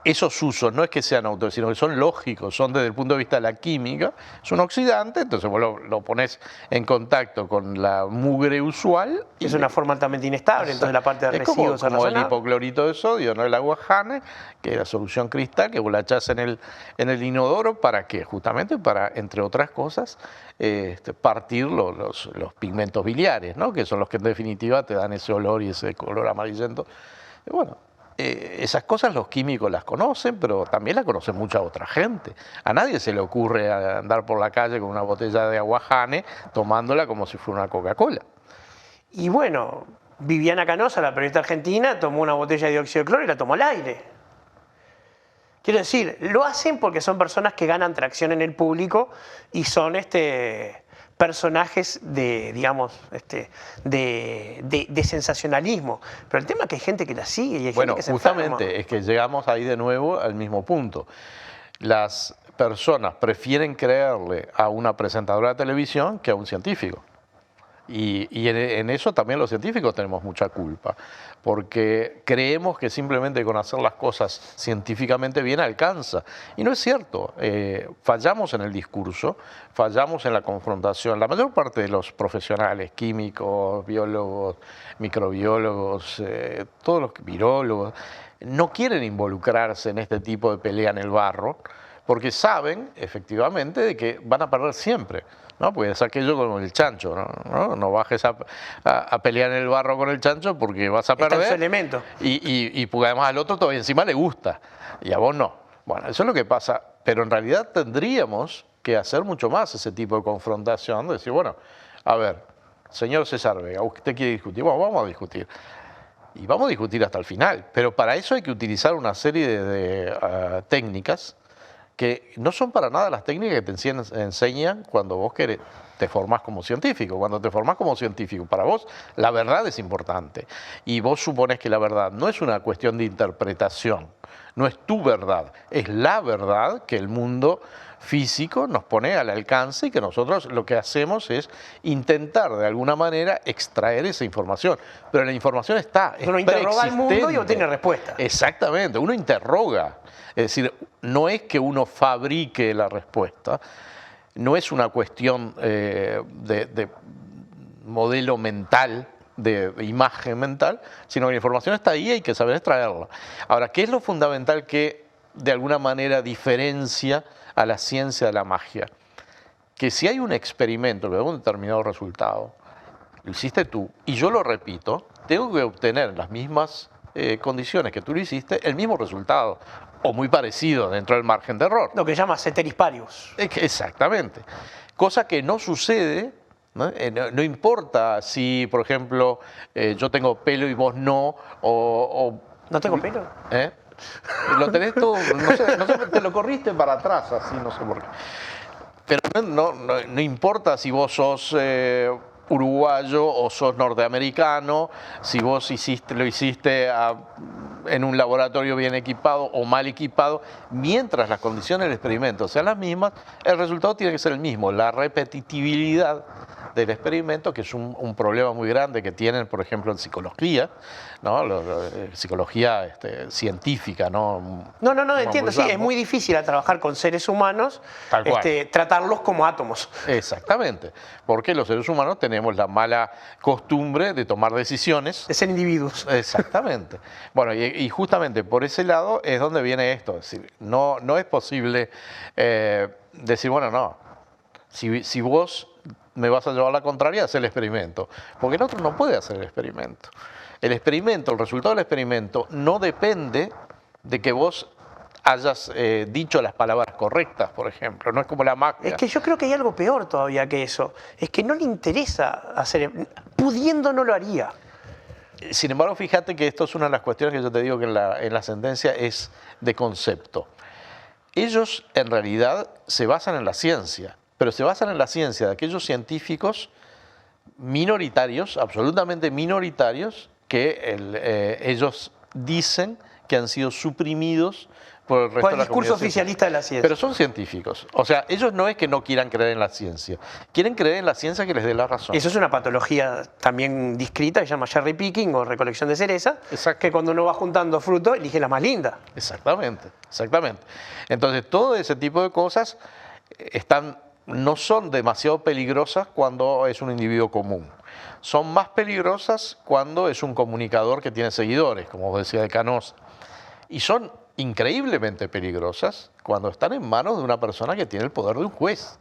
esos usos no es que sean autorizados, sino que son lógicos, son desde el punto de vista de la química, es un oxidante, entonces vos lo pones en contacto con la mugre usual. Es una forma altamente inestable, entonces la parte de residuos como el hipoclorito de sodio, no el agua Hane, que es la solución cristal, que vos la echás en el inodoro, ¿para qué? Justamente para, entre otras cosas, partir los pigmentos biliares, ¿no? Que son los que en definitiva te dan ese olor y ese color amarillento. Y bueno, esas cosas los químicos las conocen, pero también las conoce mucha otra gente. A nadie se le ocurre andar por la calle con una botella de agua Hane tomándola como si fuera una Coca-Cola. Y bueno, Viviana Canosa, la periodista argentina, tomó una botella de dióxido de cloro y la tomó al aire. Quiero decir, lo hacen porque son personas que ganan tracción en el público y son personajes de, digamos, de sensacionalismo. Pero el tema es que hay gente que la sigue y hay gente que se enferma. Justamente es que llegamos ahí de nuevo al mismo punto. Las personas prefieren creerle a una presentadora de televisión que a un científico. Y en eso también los científicos tenemos mucha culpa, porque creemos que simplemente con hacer las cosas científicamente bien alcanza. Y no es cierto, fallamos en el discurso, fallamos en la confrontación. La mayor parte de los profesionales, químicos, biólogos, microbiólogos, todos los virólogos, no quieren involucrarse en este tipo de pelea en el barro, porque saben efectivamente de que van a perder siempre. No, pues es aquello como el chancho, no bajes a pelear en el barro con el chancho porque vas a perder. Está en su elemento. Y porque además al otro todavía encima le gusta y a vos no. Bueno, eso es lo que pasa, pero en realidad tendríamos que hacer mucho más ese tipo de confrontación, de decir, bueno, a ver, señor César Vega, ¿usted quiere discutir? Bueno, vamos a discutir. Y vamos a discutir hasta el final, pero para eso hay que utilizar una serie de técnicas que no son para nada las técnicas que te enseñan cuando vos te formás como científico. Cuando te formás como científico, para vos la verdad es importante. Y vos suponés que la verdad no es una cuestión de interpretación, no es tu verdad, es la verdad que el mundo físico nos pone al alcance y que nosotros lo que hacemos es intentar de alguna manera extraer esa información. Pero la información está, uno interroga al mundo y obtiene respuesta. Exactamente, uno interroga. Es decir, no es que uno fabrique la respuesta, no es una cuestión de modelo mental, de imagen mental, sino que la información está ahí y hay que saber extraerla. Ahora, ¿qué es lo fundamental que de alguna manera diferencia a la ciencia de la magia? Que si hay un experimento que da un determinado resultado, lo hiciste tú, y yo lo repito, tengo que obtener las mismas condiciones que tú lo hiciste, el mismo resultado, o muy parecido dentro del margen de error. Lo que llama ceteris paribus. Exactamente. Cosa que no sucede, ¿no? No importa si, por ejemplo, yo tengo pelo y vos no, ¿No tengo pelo? Lo tenés todo, no sé, te lo corriste para atrás, así, no sé por qué. Pero no importa si vos sos uruguayo o sos norteamericano, si vos lo hiciste en un laboratorio bien equipado o mal equipado, mientras las condiciones del experimento sean las mismas, el resultado tiene que ser el mismo. La repetitividad del experimento, que es un problema muy grande que tienen, por ejemplo, en psicología, ¿no? Psicología científica, ¿no? No, entiendo, sí, es muy difícil a trabajar con seres humanos, tratarlos como átomos. Exactamente, porque los seres humanos tenemos la mala costumbre de tomar decisiones. De ser individuos. Exactamente. Bueno, y justamente por ese lado es donde viene esto, es decir, no es posible decir, bueno, no, si vos me vas a llevar la contraria, haz el experimento. Porque el otro no puede hacer el experimento. El resultado del experimento no depende de que vos hayas dicho las palabras correctas, por ejemplo. No es como la magia. Es que yo creo que hay algo peor todavía que eso. Es que no le interesa hacer, pudiendo no lo haría. Sin embargo, fíjate que esto es una de las cuestiones que yo te digo que en la sentencia es de concepto. Ellos en realidad se basan en la ciencia. pero se basan en la ciencia de aquellos científicos minoritarios, absolutamente minoritarios, que ellos dicen que han sido suprimidos por el resto Por de el la discurso comunidad oficialista de la ciencia. Pero son científicos. O sea, ellos no es que no quieran creer en la ciencia, quieren creer en la ciencia que les dé la razón. Eso es una patología también descrita que se llama cherry picking o recolección de cereza, Exacto. que cuando uno va juntando frutos elige la más linda. Exactamente, exactamente. Entonces, todo ese tipo de cosas no son demasiado peligrosas cuando es un individuo común. Son más peligrosas cuando es un comunicador que tiene seguidores, como decía de Canosa. Y son increíblemente peligrosas cuando están en manos de una persona que tiene el poder de un juez.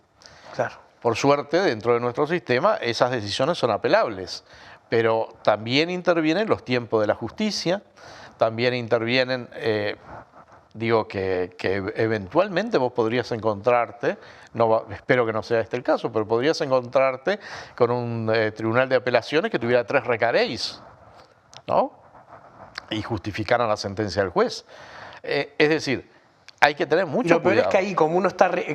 Claro. Por suerte, dentro de nuestro sistema, esas decisiones son apelables, pero también intervienen los tiempos de la justicia, también intervienen, digo que eventualmente vos podrías encontrarte, espero que no sea este el caso, pero podrías encontrarte con un tribunal de apelaciones que tuviera 3 recaréis, ¿no? Y justificaran la sentencia del juez. Es decir, hay que tener mucho Lo peor cuidado. es que ahí,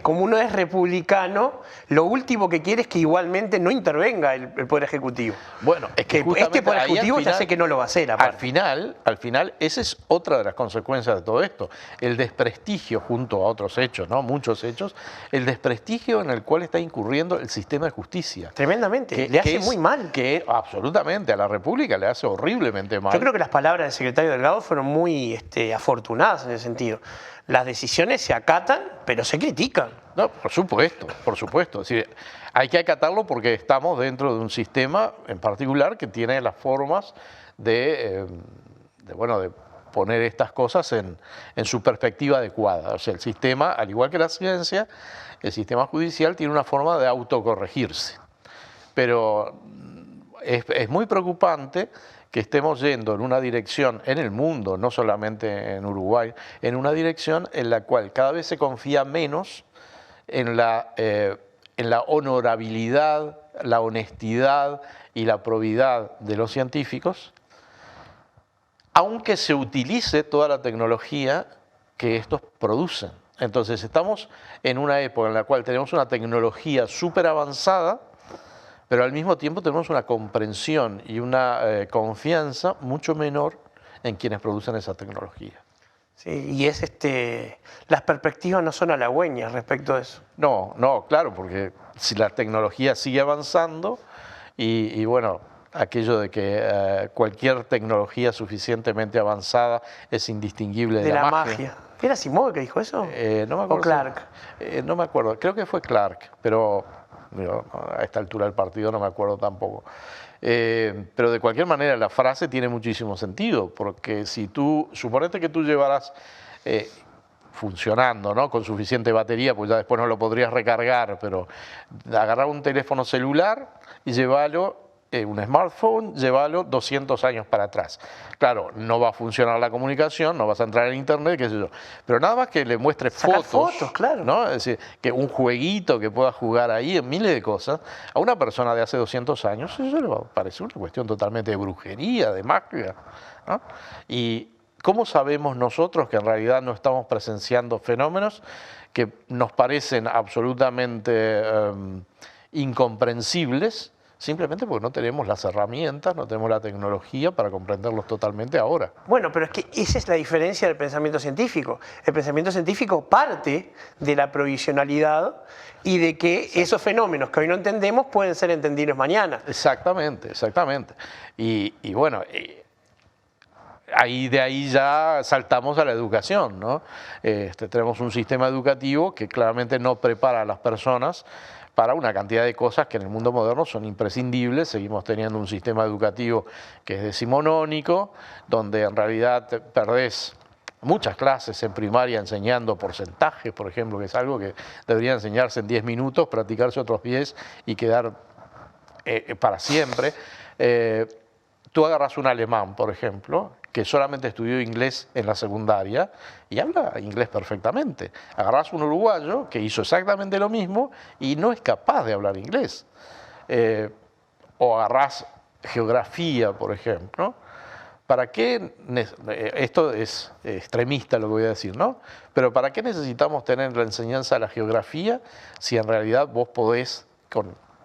como uno es republicano, lo último que quiere es que igualmente no intervenga el Poder Ejecutivo. Bueno, es que este Poder ahí Ejecutivo ya sé que no lo va a hacer, aparte. Al final, esa es otra de las consecuencias de todo esto. El desprestigio, junto a otros hechos, ¿no? Muchos hechos, el desprestigio en el cual está incurriendo el sistema de justicia. Tremendamente, le hace muy mal. Que absolutamente a la República le hace horriblemente mal. Yo creo que las palabras del secretario Delgado fueron muy afortunadas en ese sentido. Las decisiones se acatan, pero se critican. No, por supuesto, por supuesto. Es decir, hay que acatarlo porque estamos dentro de un sistema en particular que tiene las formas de poner estas cosas en su perspectiva adecuada. O sea, el sistema, al igual que la ciencia, el sistema judicial tiene una forma de autocorregirse. Pero es muy preocupante que estemos yendo en una dirección en el mundo, no solamente en Uruguay, en una dirección en la cual cada vez se confía menos en la honorabilidad, la honestidad y la probidad de los científicos, aunque se utilice toda la tecnología que estos producen. Entonces estamos en una época en la cual tenemos una tecnología súper avanzada, pero al mismo tiempo tenemos una comprensión y una confianza mucho menor en quienes producen esa tecnología. Sí, y las perspectivas no son halagüeñas respecto a eso. No, claro, porque si la tecnología sigue avanzando y bueno, aquello de que cualquier tecnología suficientemente avanzada es indistinguible de la magia. ¿Era Asimov que dijo eso? No me acuerdo. ¿O Clark? No me acuerdo, creo que fue Clark, pero a esta altura del partido no me acuerdo tampoco. Pero de cualquier manera la frase tiene muchísimo sentido, porque si suponete que tú llevaras funcionando, ¿no? Con suficiente batería, pues ya después no lo podrías recargar, pero agarrar un teléfono celular y llevarlo, un smartphone, llevarlo 200 años para atrás. Claro, no va a funcionar la comunicación, no vas a entrar en internet, qué sé yo, pero nada más que le muestre fotos, claro. ¿no? Es decir, que un jueguito que pueda jugar ahí en miles de cosas, a una persona de hace 200 años, eso le va a parecer una cuestión totalmente de brujería, de magia, ¿no? Y ¿cómo sabemos nosotros que en realidad no estamos presenciando fenómenos que nos parecen absolutamente incomprensibles? Simplemente porque no tenemos las herramientas, no tenemos la tecnología para comprenderlos totalmente ahora. Bueno, pero es que esa es la diferencia del pensamiento científico. El pensamiento científico parte de la provisionalidad y de que esos fenómenos que hoy no entendemos pueden ser entendidos mañana. Exactamente, exactamente. Y bueno, de ahí ya saltamos a la educación, ¿no? Tenemos un sistema educativo que claramente no prepara a las personas para una cantidad de cosas que en el mundo moderno son imprescindibles. Seguimos teniendo un sistema educativo que es decimonónico, donde en realidad perdés muchas clases en primaria enseñando porcentajes, por ejemplo, que es algo que debería enseñarse en 10 minutos, practicarse otros 10 y quedar para siempre. Tú agarras un alemán, por ejemplo, que solamente estudió inglés en la secundaria y habla inglés perfectamente. Agarrás un uruguayo que hizo exactamente lo mismo y no es capaz de hablar inglés. O agarrás geografía, por ejemplo. ¿para qué, esto es extremista lo que voy a decir, ¿no? Pero ¿para qué necesitamos tener la enseñanza de la geografía si en realidad vos podés,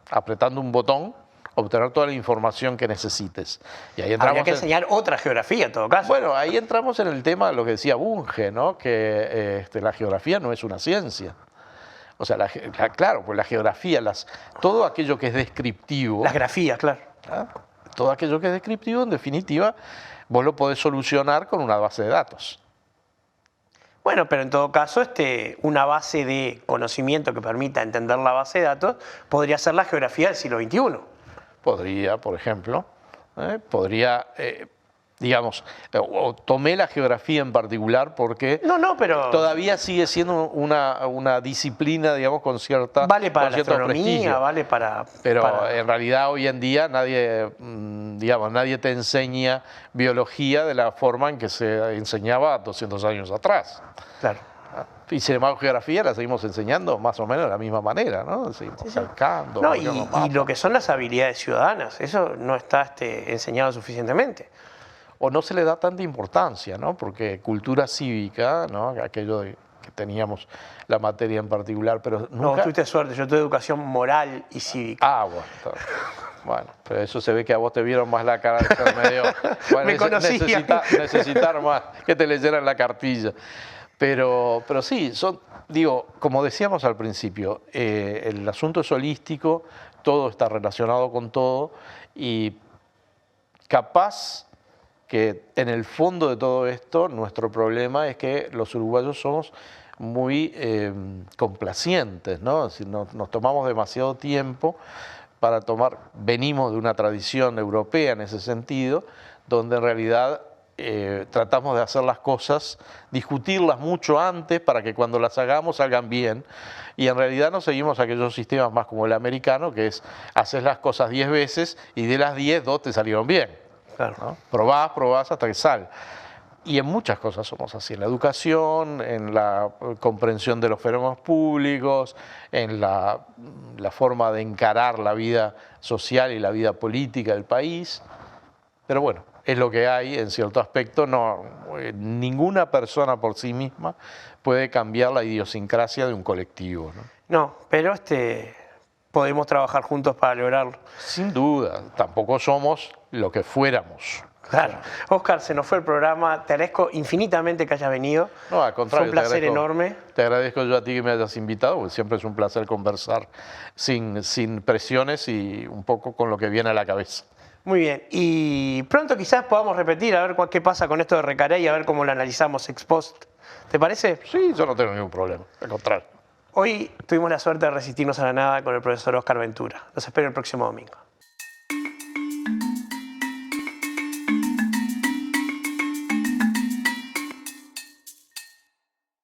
apretando un botón, obtener toda la información que necesites? Y ahí Habría que enseñar otra geografía en todo caso. Bueno, ahí entramos en el tema de lo que decía Bunge, ¿no? Que la geografía no es una ciencia. O sea, claro, pues la geografía, todo aquello que es descriptivo... Las grafías, claro. ¿Ah? Todo aquello que es descriptivo, en definitiva, vos lo podés solucionar con una base de datos. Bueno, pero en todo caso, una base de conocimiento que permita entender la base de datos podría ser la geografía del siglo XXI. Podría, por ejemplo, digamos, o tomé la geografía en particular porque pero todavía sigue siendo una disciplina, digamos, con cierta vale para con la cierto astronomía, prestigio. vale para... Pero en realidad hoy en día nadie te enseña biología de la forma en que se enseñaba 200 años atrás. Claro. Y sin embargo, geografía la seguimos enseñando más o menos de la misma manera, ¿no? Seguimos calcando. No, y lo que son las habilidades ciudadanas, eso no está enseñado suficientemente. O no se le da tanta importancia, ¿no? Porque cultura cívica, ¿no? Aquello que teníamos la materia en particular, pero nunca... No, tuviste suerte, yo tuve educación moral y cívica. Bueno, pero eso se ve que a vos te vieron más la cara de ser medio... Bueno, Me conocía. necesitar más, que te leyeran la cartilla. Pero sí, como decíamos al principio, el asunto es holístico, todo está relacionado con todo y capaz que en el fondo de todo esto nuestro problema es que los uruguayos somos muy complacientes, ¿no? Es decir, nos tomamos demasiado tiempo para venimos de una tradición europea en ese sentido, donde en realidad tratamos de hacer las cosas, discutirlas mucho antes para que cuando las hagamos salgan bien, y en realidad no seguimos aquellos sistemas más como el americano, que es hacer las cosas 10 veces y de las 10, 2 te salieron bien. Claro. ¿No? Probás hasta que sale. Y en muchas cosas somos así, en la educación, en la comprensión de los fenómenos públicos, en la forma de encarar la vida social y la vida política del país. Pero bueno, es lo que hay en cierto aspecto. Ninguna persona por sí misma puede cambiar la idiosincrasia de un colectivo, ¿no? No, pero podemos trabajar juntos para lograrlo. Sin duda, tampoco somos lo que fuéramos. Claro. Oscar, se nos fue el programa. Te agradezco infinitamente que hayas venido. No, al contrario. Fue un placer enorme. Te agradezco yo a ti que me hayas invitado, porque siempre es un placer conversar sin presiones y un poco con lo que viene a la cabeza. Muy bien. Y pronto quizás podamos repetir, a ver qué pasa con esto de Recarey, a ver cómo lo analizamos ex post. ¿Te parece? Sí, yo no tengo ningún problema. Al contrario. Hoy tuvimos la suerte de resistirnos a la nada con el profesor Oscar Ventura. Los espero el próximo domingo.